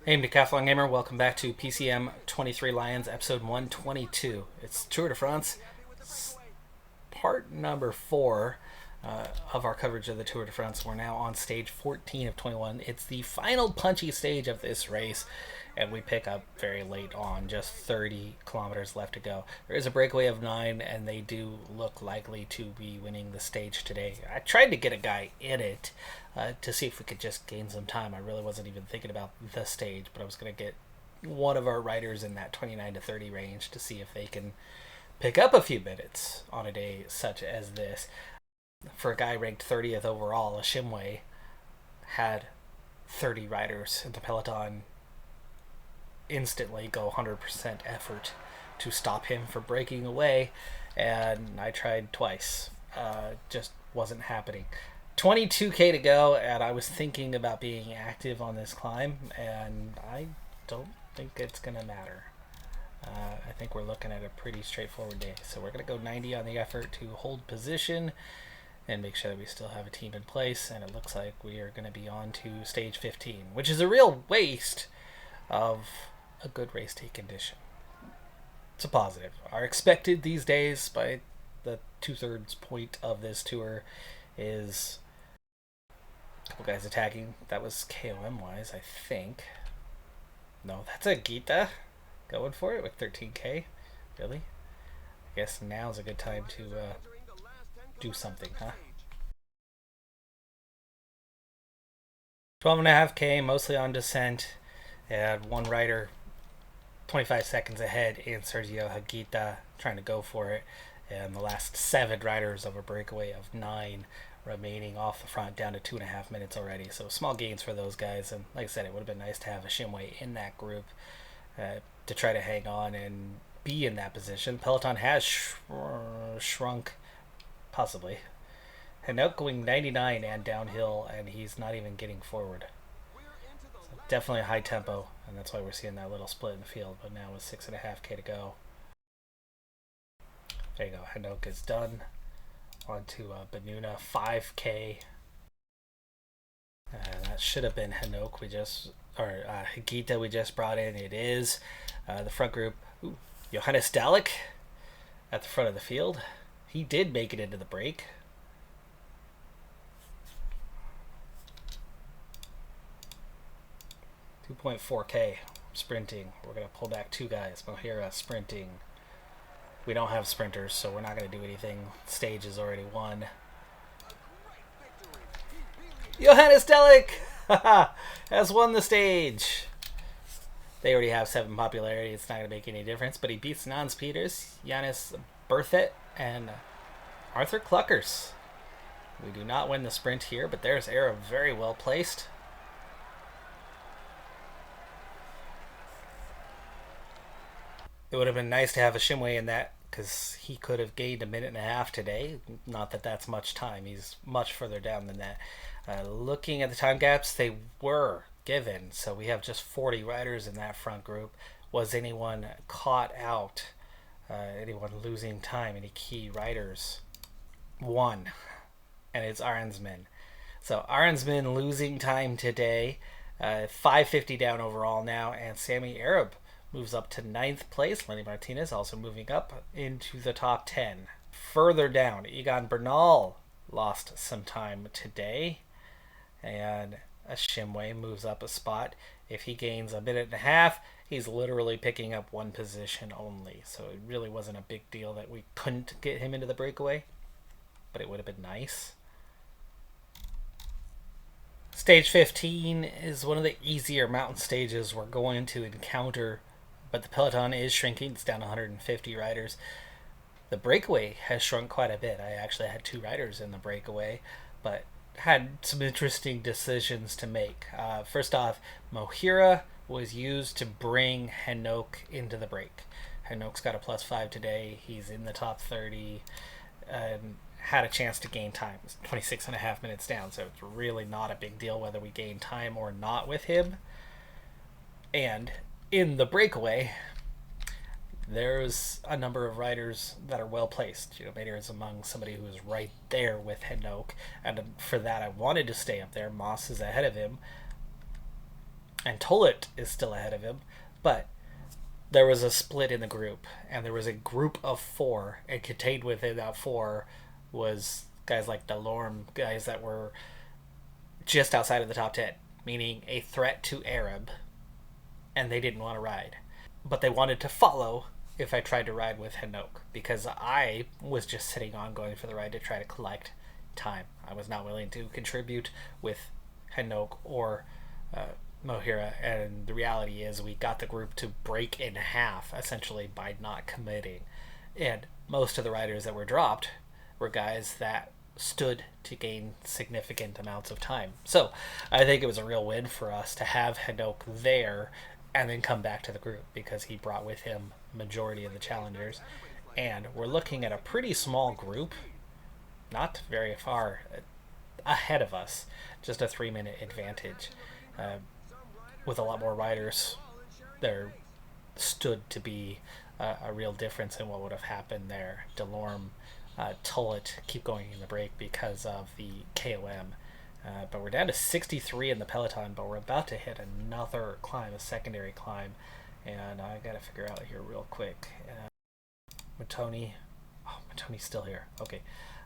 Hey, Decathlon Gamer, welcome back to PCM23 Lions, episode 122. It's Tour de France, part number 4 of our coverage of the Tour de France. We're now on stage 14 of 21. It's the final punchy stage of this race, and we pick up very late on, just 30 kilometers left to go. There is a breakaway of 9, and they do look likely to be winning the stage today. I tried to get a guy in it to see if we could just gain some time. I really wasn't even thinking about the stage, but I was going to get one of our riders in that 29 to 30 range to see if they can pick up a few minutes on a day such as this. For a guy ranked 30th overall, Ashimwe had 30 riders in the peloton instantly go 100% effort to stop him from breaking away, and I tried twice. Just wasn't happening. 22k to go, and I was thinking about being active on this climb, and I don't think it's gonna matter. I think we're looking at a pretty straightforward day. So we're gonna go 90 on the effort to hold position and make sure that we still have a team in place, and it looks like we are going to be on to stage 15, which is a real waste of a good race day condition. It's a positive. Our expected these days by the 2/3 point of this tour is a couple guys attacking. That was KOM wise, I think. No, that's a Gita going for it with 13k. Really? I guess now's a good time to do something, huh? 12.5k, mostly on descent, and one rider 25 seconds ahead in Sergio Higuita trying to go for it, and the last 7 riders of a breakaway of 9 remaining off the front down to 2.5 minutes already. So small gains for those guys, and like I said, it would have been nice to have Ashimwe in that group to try to hang on and be in that position. Peloton has shrunk. Possibly. Hinault going 99 and downhill, and he's not even getting forward. So definitely a high tempo, and that's why we're seeing that little split in the field. But now with 6.5k to go. There you go. Hinault is done. On to Benuna, 5k. That should have been Hinault Higuita we just brought in. It is. The front group. Ooh, Johannes Dalek at the front of the field. He did make it into the break. $2.4k sprinting. We're going to pull back 2 guys. Mohira sprinting. We don't have sprinters, so we're not going to do anything. Stage is already won. Johannes Dalek has won the stage. They already have 7 popularity. It's not going to make any difference, but he beats non-speeders. Janis Berthet and Arthur Cluckers. We do not win the sprint here, but there's Arab very well placed. It would have been nice to have a Ashimwe in that, because he could have gained 1.5 minutes today. Not that that's much time. He's much further down than that. Looking at the time gaps, they were given. So we have just 40 riders in that front group. Was anyone caught out? Anyone losing time? Any key riders? 1, and it's Arnsman. So Arnsman losing time today. 550 down overall now, and Sammy Arab moves up to 9th place. Lenny Martinez also moving up into the top 10. Further down, Egan Bernal lost some time today, and Ashimwe moves up a spot. If he gains 1.5 minutes, he's literally picking up 1 position only. So it really wasn't a big deal that we couldn't get him into the breakaway, but it would have been nice. Stage 15 is one of the easier mountain stages we're going to encounter, but the peloton is shrinking. It's down to 150 riders. The breakaway has shrunk quite a bit. I actually had 2 riders in the breakaway, but had some interesting decisions to make. First off, Mohira was used to bring Hinault into the break. Hinault's got a +5 today. He's in the top 30 and had a chance to gain time. It's 26.5 minutes down, so it's really not a big deal whether we gain time or not with him. And in the breakaway, there's a number of riders that are well placed. Mater is among somebody who is right there with Hinault, and for that I wanted to stay up there. Moss is ahead of him, and Tolit is still ahead of him, but there was a split in the group, and there was a group of four, and contained within that four was guys like Delorme, guys that were just outside of the top 10, meaning a threat to Arab, and they didn't want to ride. But they wanted to follow if I tried to ride with Hanouk, because I was just sitting on going for the ride to try to collect time. I was not willing to contribute with Hanouk or Mohira, and the reality is we got the group to break in half essentially by not committing. And most of the riders that were dropped were guys that stood to gain significant amounts of time. So I think it was a real win for us to have Hanouk there and then come back to the group because he brought with him majority of the challengers. And we're looking at a pretty small group, not very far ahead of us, just a 3-minute advantage. With a lot more riders, there stood to be a real difference in what would have happened there. Delorme, Tullet keep going in the break because of the KOM. But we're down to 63 in the peloton, but we're about to hit another climb, a secondary climb. And I gotta figure out here real quick. Matoni. Oh, Matoni's still here. Okay.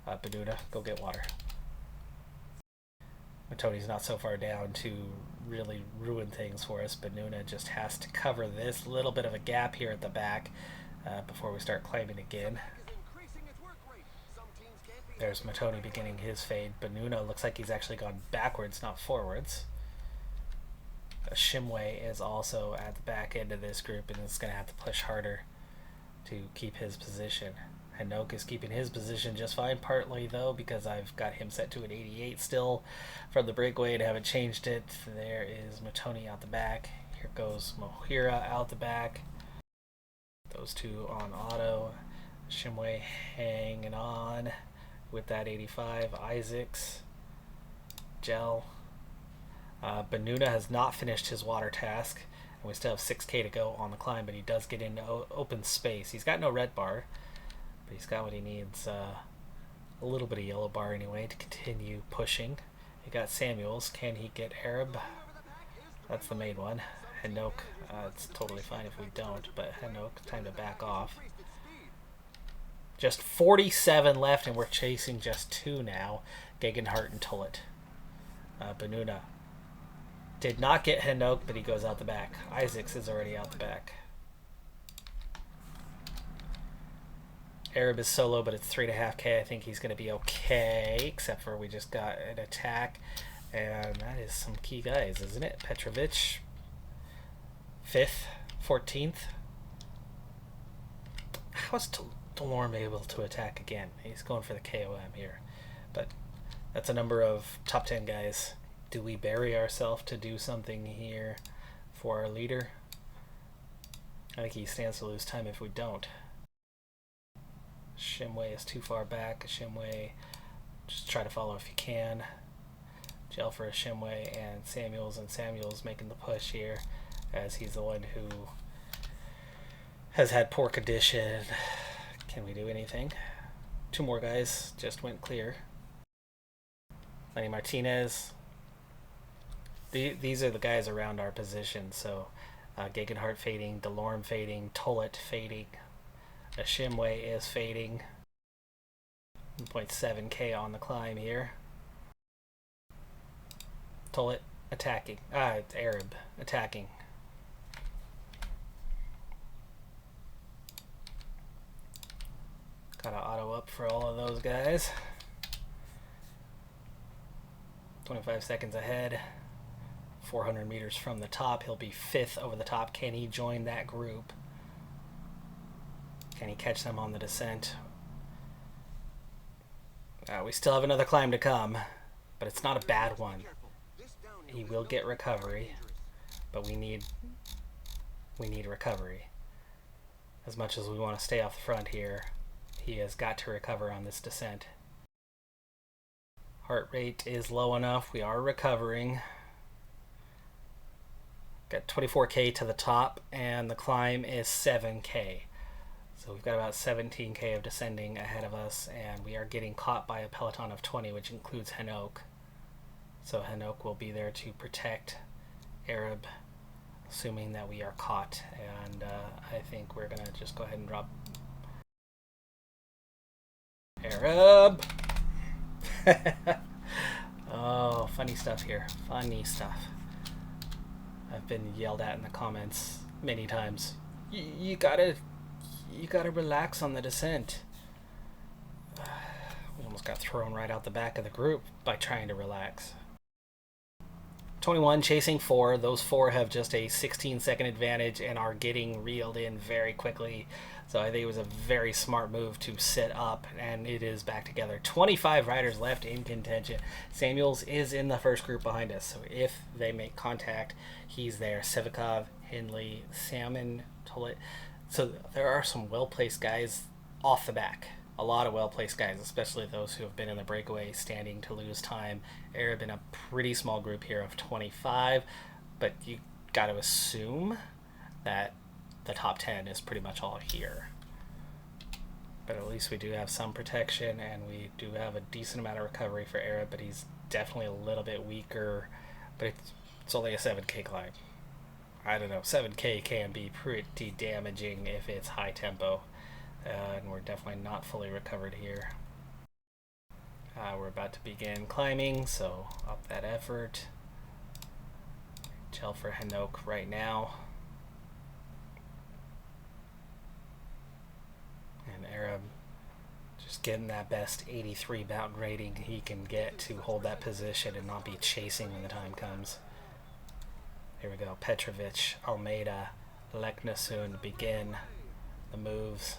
Benuda, go get water. Matoni's not so far down to really ruin things for us. Benuna just has to cover this little bit of a gap here at the back before we start climbing again. There's Matoni beginning his fade. Benuna looks like he's actually gone backwards, not forwards. Shimway is also at the back end of this group and is going to have to push harder to keep his position. Hanouk is keeping his position just fine, partly though because I've got him set to an 88 still from the breakaway and haven't changed it. There is Matoni out the back. Here goes Mohira out the back. Those two on auto. Shimway hanging on with that 85. Isaacs. Gel. Benuna has not finished his water task, and we still have 6k to go on the climb, but he does get into open space. He's got no red bar, but he's got what he needs, a little bit of yellow bar anyway to continue pushing. He got Samuels. Can he get Arab? That's the main one. Hanouk, it's totally fine if we don't, but Hanouk, time to back off. Just 47 left, and we're chasing just 2 now. Gegenhardt and Tullet. Benuna did not get Hanouk, but he goes out the back. Isaacs is already out the back. Arab is solo, but it's 3.5k. I think he's going to be okay, except for we just got an attack. And that is some key guys, isn't it? Petrovic, 5th, 14th. How is Delorme able to attack again? He's going for the KOM here. But that's a number of top 10 guys. Do we bury ourselves to do something here for our leader? I think he stands to lose time if we don't. Shimway is too far back. Shimway, just try to follow if you can. Gel for a Shimway and Samuels making the push here as he's the one who has had poor condition. Can we do anything? 2 more guys just went clear. Lenny Martinez. These are the guys around our position. So Gegenhardt fading, Delorme fading, Tullet fading. Shimway is fading. 1.7k on the climb here. Tullet attacking. It's Arab attacking. Got to auto up for all of those guys. 25 seconds ahead. 400 meters from the top. He'll be 5th over the top. Can he join that group? Can he catch them on the descent? We still have another climb to come, but it's not a bad one. He will get recovery, but we need recovery. As much as we want to stay off the front here, he has got to recover on this descent. Heart rate is low enough. We are recovering. Got 24k to the top, and the climb is 7k. So we've got about 17k of descending ahead of us, and we are getting caught by a peloton of 20, which includes Hanouk. So Hanouk will be there to protect Arab assuming that we are caught. And I think we're gonna just go ahead and drop Arab. Oh, funny stuff here. Funny stuff. I've been yelled at in the comments many times. You gotta relax on the descent. We almost got thrown right out the back of the group by trying to relax. 21 chasing 4. Those 4 have just a 16-second advantage and are getting reeled in very quickly. So I think it was a very smart move to sit up, and it is back together. 25 riders left in contention. Samuels is in the first group behind us, so if they make contact, he's there. Sevikov, Hindley, Salmon, Tollett. So there are some well-placed guys off the back. A lot of well-placed guys, especially those who have been in the breakaway standing to lose time. Arab in a pretty small group here of 25, but you got to assume that the top 10 is pretty much all here. But at least we do have some protection, and we do have a decent amount of recovery for Arab, but he's definitely a little bit weaker. But it's only a 7K climb. I don't know, 7K can be pretty damaging if it's high tempo. And we're definitely not fully recovered here. We're about to begin climbing, so up that effort. Gel for Hanok right now. And Arab just getting that best 83 mountain rating he can get to hold that position and not be chasing when the time comes. Here we go. Petrovic, Almeida, Lekna soon to begin the moves.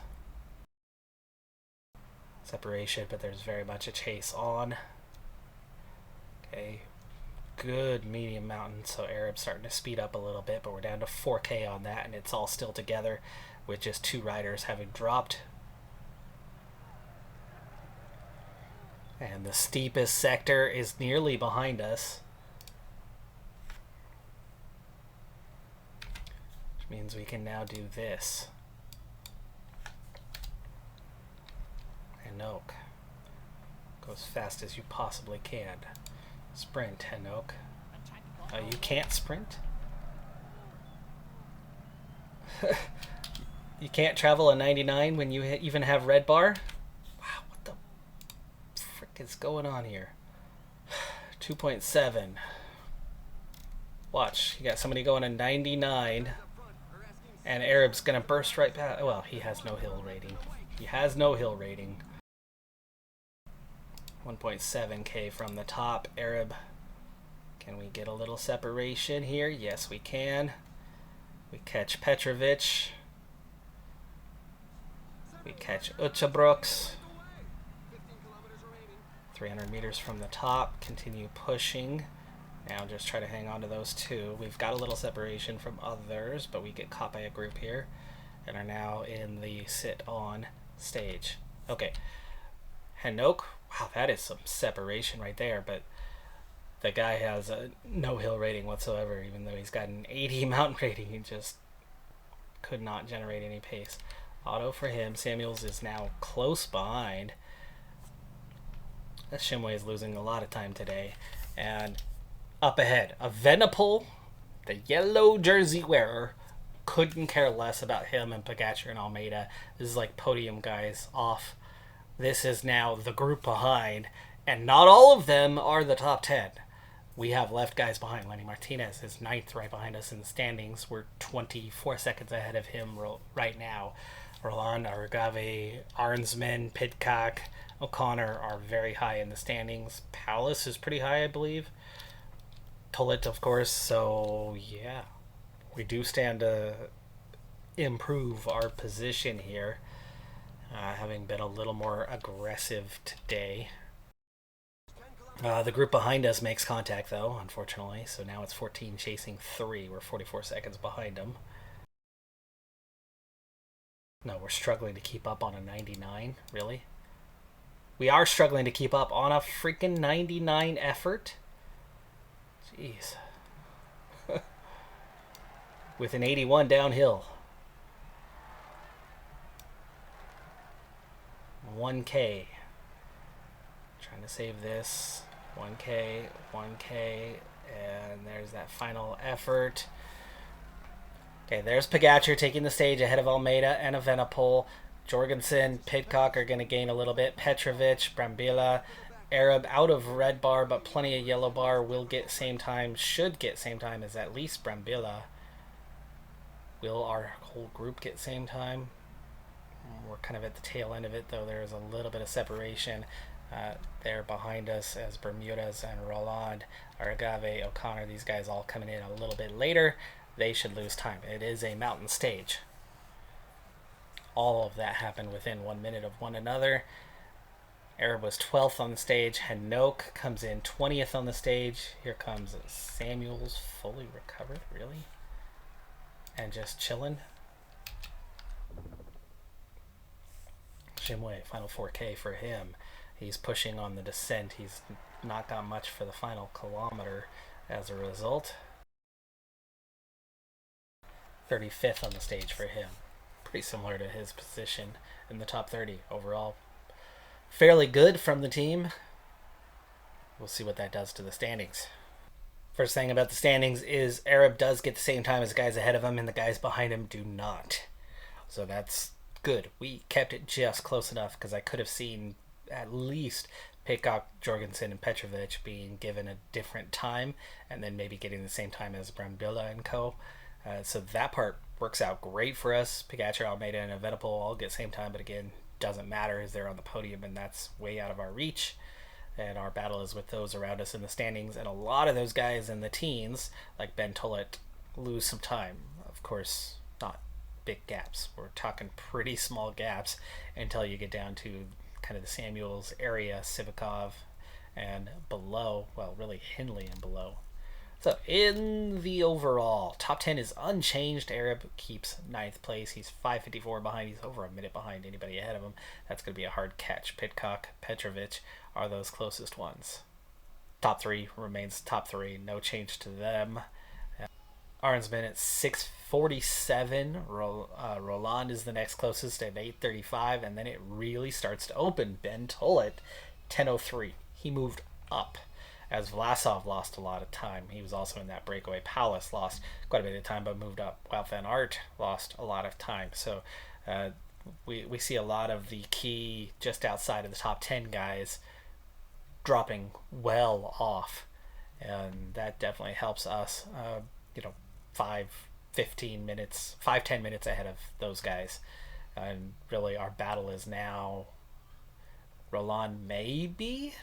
Separation, but there's very much a chase on. Okay, good medium mountain, so Arab's starting to speed up a little bit, but we're down to 4K on that, and it's all still together with just 2 riders having dropped. And the steepest sector is nearly behind us, which means we can now do this. Hanok. Go as fast as you possibly can. Sprint, Hanok. You can't sprint? You can't travel a 99 when you even have red bar? Wow, what the frick is going on here? 2.7. Watch, you got somebody going a 99, and Arab's gonna burst right past. Well, he has no hill rating. He has no hill rating. 1.7K from the top. Arab, can we get a little separation here? Yes, we can. We catch Petrovic. We catch Uchabrooks. 300 meters from the top. Continue pushing. Now just try to hang on to those 2. We've got a little separation from others, but we get caught by a group here and are now in the sit-on stage. Okay. Hanok. Wow, that is some separation right there, but the guy has a no hill rating whatsoever, even though he's got an 80 mountain rating. He just could not generate any pace. Auto for him. Samuels is now close behind. Shimway is losing a lot of time today. And up ahead, a Venipol, the yellow jersey wearer, couldn't care less about him and Pogacar and Almeida. This is like podium guys off. This is now the group behind, and not all of them are the top 10. We have left guys behind. Lenny Martinez is 9th right behind us in the standings. We're 24 seconds ahead of him right now. Roland, Argave, Arnsman, Pidcock, O'Connor are very high in the standings. Palace is pretty high, I believe. Tollett, of course. So, yeah, we do stand to improve our position here. Having been a little more aggressive today. The group behind us makes contact, though, unfortunately. So now it's 14 chasing 3. We're 44 seconds behind them. No, we're struggling to keep up on a 99. Really? We are struggling to keep up on a freaking 99 effort? Jeez. With an 81 downhill. 1K. Trying to save this. 1K, 1K, and there's that final effort. Okay, there's Pogacar taking the stage ahead of Almeida and Evenepoel. Jorgensen, Pidcock are going to gain a little bit. Petrovic, Brambilla, Arab out of red bar, but plenty of yellow bar. Will get same time, should get same time as at least Brambilla. Will our whole group get same time? We're kind of at the tail end of it, though. There's a little bit of separation there behind us as Bermudez and Roland, Aragave, O'Connor, these guys all coming in a little bit later. They should lose time. It is a mountain stage. All of that happened within 1 minute of one another. Arab was 12th on the stage. Hanoke comes in 20th on the stage. Here comes Samuels, fully recovered, really? And just chilling. Shimway, final 4K for him. He's pushing on the descent. He's not got much for the final kilometer as a result. 35th on the stage for him. Pretty similar to his position in the top 30 overall. Fairly good from the team. We'll see what that does to the standings. First thing about the standings is Arab does get the same time as the guys ahead of him, and the guys behind him do not. So that's good. We kept it just close enough because I could have seen at least Pidcock, Jorgensen, and Petrovic being given a different time, and then maybe getting the same time as Brambilla and co. So that part works out great for us. Pogacar, Almeida, and Evenepoel all get same time, but again, doesn't matter as they're on the podium, and that's way out of our reach. And our battle is with those around us in the standings, and a lot of those guys in the teens, like Ben Tullet, lose some time. Of course, not big gaps. We're talking pretty small gaps until you get down to kind of the Samuels area, Sivikov, and below, well, really Hindley and below. So in the overall, top 10 is unchanged. Arab keeps 9th place. He's 5:54 behind. He's over a minute behind anybody ahead of him. That's going to be a hard catch. Pidcock, Petrovic are those closest ones. Top 3 remains top 3. No change to them. Arnsman at 6:47. Roland is the next closest at 8:35. And then it really starts to open. Ben Tullet, 10:03. He moved up. As Vlasov lost a lot of time. He was also in that breakaway. Palace lost quite a bit of time, but moved up. Wout van Aert lost a lot of time. So we see a lot of the key just outside of the top 10 guys dropping well off. And that definitely helps us, 5-10 minutes ahead of those guys. And really our battle is now Roland maybe?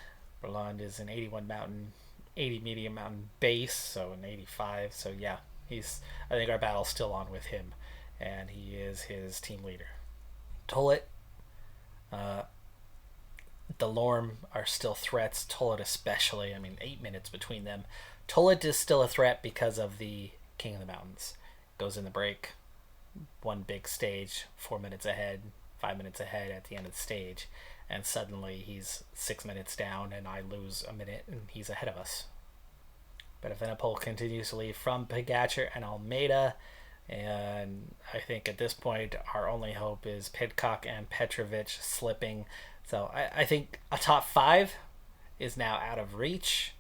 Roland is an 81 mountain, 80 medium mountain base, so an 85. So yeah, I think our battle's still on with him, and he is his team leader. Tullet, Delorme are still threats. Tullet especially. 8 minutes between them. Tullet is still a threat because of the King of the Mountains. Goes in the break, one big stage, 4 minutes ahead, 5 minutes ahead at the end of the stage. And suddenly he's 6 minutes down, and I lose a minute, and he's ahead of us. But Evenepoel continues to lead from Pogacar and Almeida, and I think at this point our only hope is Pidcock and Petrovic slipping. So I think a top 5 is now out of reach.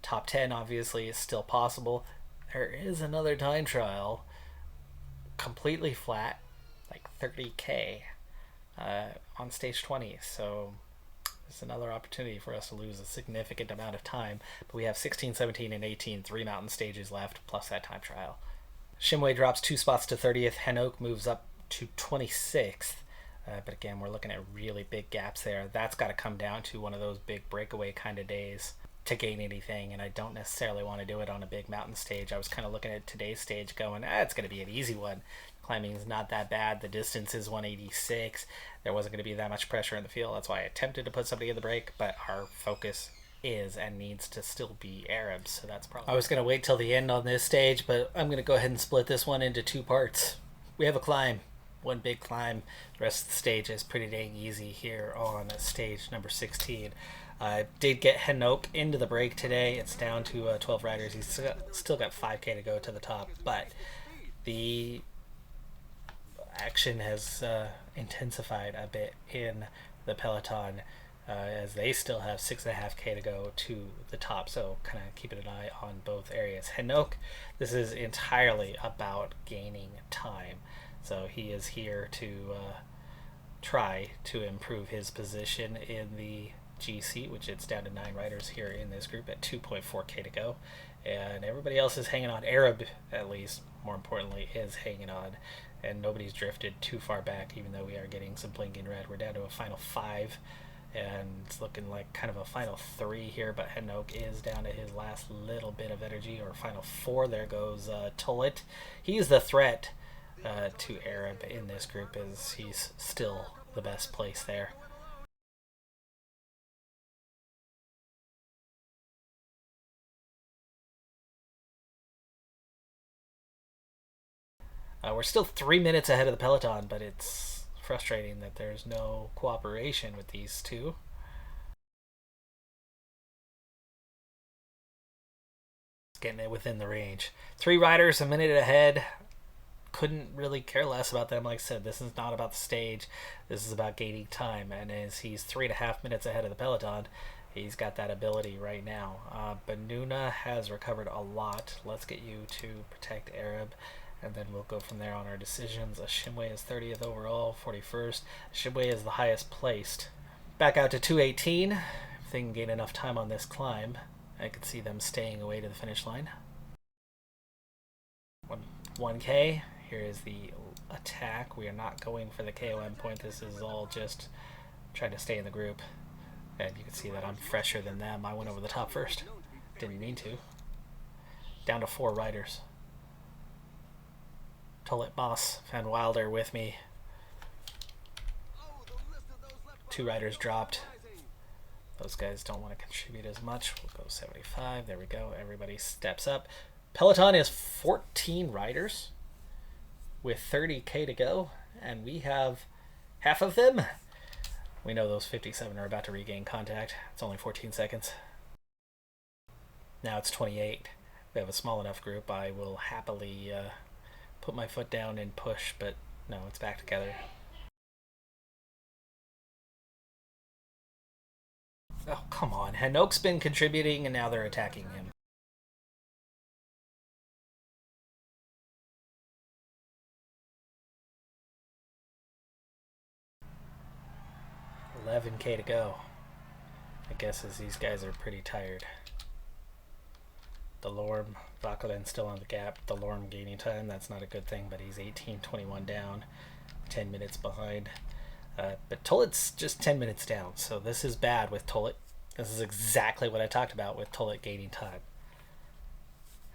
Top 10 obviously is still possible. There is another time trial, completely flat, like 30K. On stage 20, so it's another opportunity for us to lose a significant amount of time, but we have 16, 17, and 18, 3 mountain stages left, plus that time trial. Shimway drops 2 spots to 30th, Hanoke moves up to 26th, but again, we're looking at really big gaps there. That's got to come down to one of those big breakaway kind of days to gain anything, and I don't necessarily want to do it on a big mountain stage. I was kind of looking at today's stage going, it's going to be an easy one. Climbing is not that bad. The distance is 186. There wasn't going to be that much pressure in the field. That's why I attempted to put somebody in the break, but our focus is and needs to still be Arabs, so that's probably... I was going to wait till the end on this stage, but I'm going to go ahead and split this one into 2 parts. We have a climb, one big climb. The rest of the stage is pretty dang easy here on stage number 16. I did get Hanoke into the break today. It's down to 12 riders. He's still got 5K to go to the top, but the action has intensified a bit in the peloton. as they still have 6.5K to go to the top. So kind of keeping an eye on both areas. Henok, this is entirely about gaining time. So he is here to try to improve his position in the GC, which it's down to 9 riders here in this group at 2.4K to go. And everybody else is hanging on. Arab, at least, more importantly, is hanging on. And nobody's drifted too far back, even though we are getting some blinking red. We're down to a final 5, and it's looking like kind of a final 3 here, but Henok is down to his last little bit of energy, or final 4. There goes Tullet. He's the threat to Arab in this group, as he's still the best place there. We're still 3 minutes ahead of the peloton, but it's frustrating that there's no cooperation with these two. Getting it within the range. 3 riders a minute ahead. Couldn't really care less about them. Like I said, this is not about the stage. This is about gaining time. And as he's 3.5 minutes ahead of the peloton, he's got that ability right now. Benuna has recovered a lot. Let's get you to protect Arab, and then we'll go from there on our decisions. Shimway is 30th overall, 41st. Shimway is the highest placed. Back out to 218. If they can gain enough time on this climb, I could see them staying away to the finish line. 1K. Here is the attack. We are not going for the KOM point. This is all just trying to stay in the group. And you can see that I'm fresher than them. I went over the top first. Didn't mean to. Down to 4 riders. Tullet Moss, Van Wilder with me. 2 riders dropped. Those guys don't want to contribute as much. We'll go 75. There we go. Everybody steps up. Peloton is 14 riders with 30K to go, and we have half of them. We know those 57 are about to regain contact. It's only 14 seconds. Now it's 28. We have a small enough group. I will happily put my foot down and push, but no, it's back together. Oh, come on. Henok's been contributing, and now they're attacking him. 11K to go. I guess as these guys are pretty tired. Delorme, Vauquelin still on the gap. Delorme gaining time. That's not a good thing, but he's 18-21 down. 10 minutes behind. But Tullet's just 10 minutes down, so this is bad with Tullet. This is exactly what I talked about with Tullet gaining time.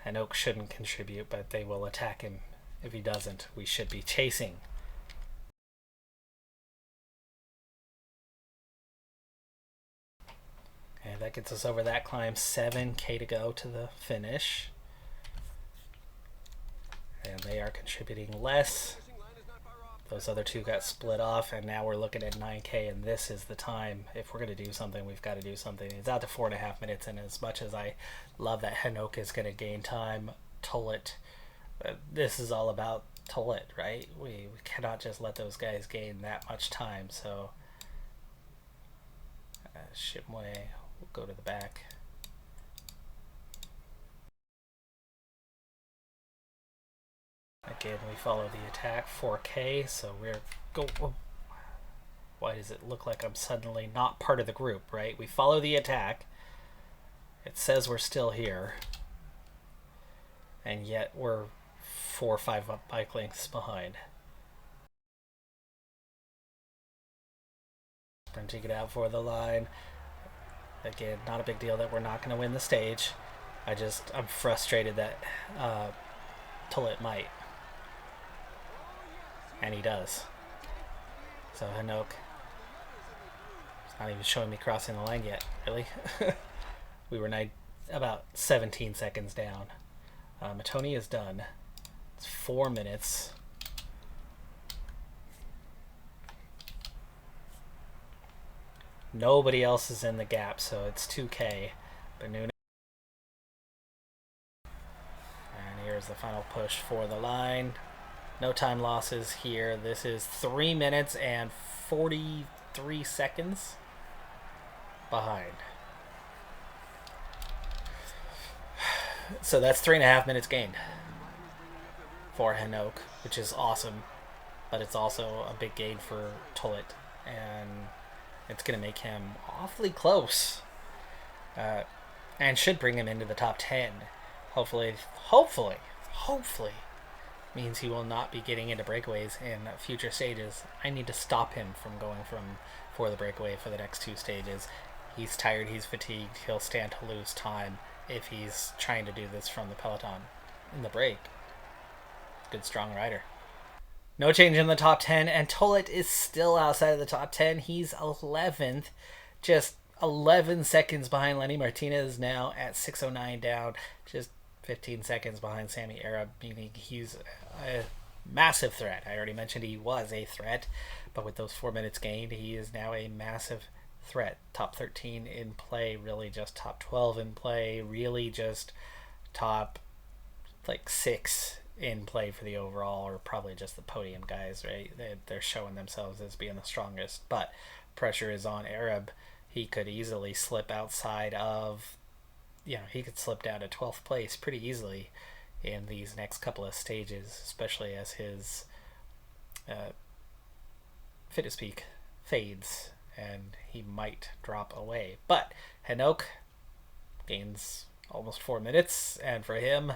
Henok shouldn't contribute, but they will attack him. If he doesn't, we should be chasing. And that gets us over that climb. 7K to go to the finish. And they are contributing less. Those other 2 got split off, and now we're looking at 9K, and this is the time. If we're going to do something, we've got to do something. It's out to 4.5 minutes, and as much as I love that Henok is going to gain time, Tullet, this is all about Tullet, right? We cannot just let those guys gain that much time, so Shimway will go to the back. Again, we follow the attack, 4K, so we're go. Why does it look like I'm suddenly not part of the group, right? We follow the attack. It says we're still here. And yet we're 4 or 5 bike lengths behind. Sprinting it out for the line. Again, not a big deal that we're not going to win the stage. I'm frustrated that Tullet might. And he does. So Henok, it's not even showing me crossing the line yet, really. We were about 17 seconds down. Matoni is done. It's 4 minutes. Nobody else is in the gap, so it's 2K. Benuna. And here's the final push for the line. No time losses here. This is 3 minutes and 43 seconds. behind. So that's 3.5 minutes gained for Hanoch, which is awesome. But it's also a big gain for Tullet. And it's going to make him awfully close. And should bring him into the top 10. Hopefully means he will not be getting into breakaways in future stages. I need to stop him from going for the breakaway for the next 2 stages. He's tired, he's fatigued, he'll stand to lose time if he's trying to do this from the peloton in the break. Good strong rider. No change in the top 10, and Tullet is still outside of the top 10. He's 11th, just 11 seconds behind Lenny Martinez now at 6:09 down, just 15 seconds behind Sammy Arab, meaning he's a massive threat. I already mentioned he was a threat, but with those 4 minutes gained, he is now a massive threat. Top 13 in play, really just top 12 in play, really just top 6 in play for the overall, or probably just the podium guys, right? They're showing themselves as being the strongest, but pressure is on Arab. He could easily slip outside of, he could slip down to 12th place pretty easily in these next couple of stages, especially as his fitness peak fades and he might drop away. But Hanoch gains almost 4 minutes, and for him,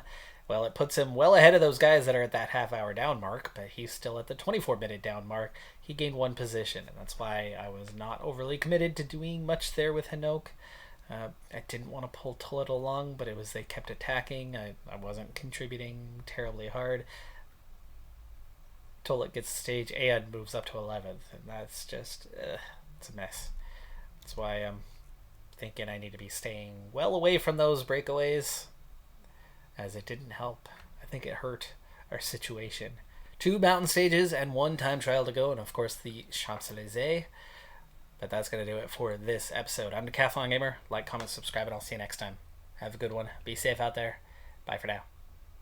well, it puts him well ahead of those guys that are at that half-hour down mark, but he's still at the 24-minute down mark. He gained 1 position, and that's why I was not overly committed to doing much there with Hanoch. I didn't want to pull Tullet along, but it was they kept attacking. I wasn't contributing terribly hard. Tullet gets the stage and moves up to 11th, and that's just, it's a mess. That's why I'm thinking I need to be staying well away from those breakaways, as it didn't help. I think it hurt our situation. 2 mountain stages and 1 time trial to go, and of course the Champs-Élysées. But that's going to do it for this episode. I'm Decathlon Gamer. Like, comment, subscribe, and I'll see you next time. Have a good one. Be safe out there. Bye for now.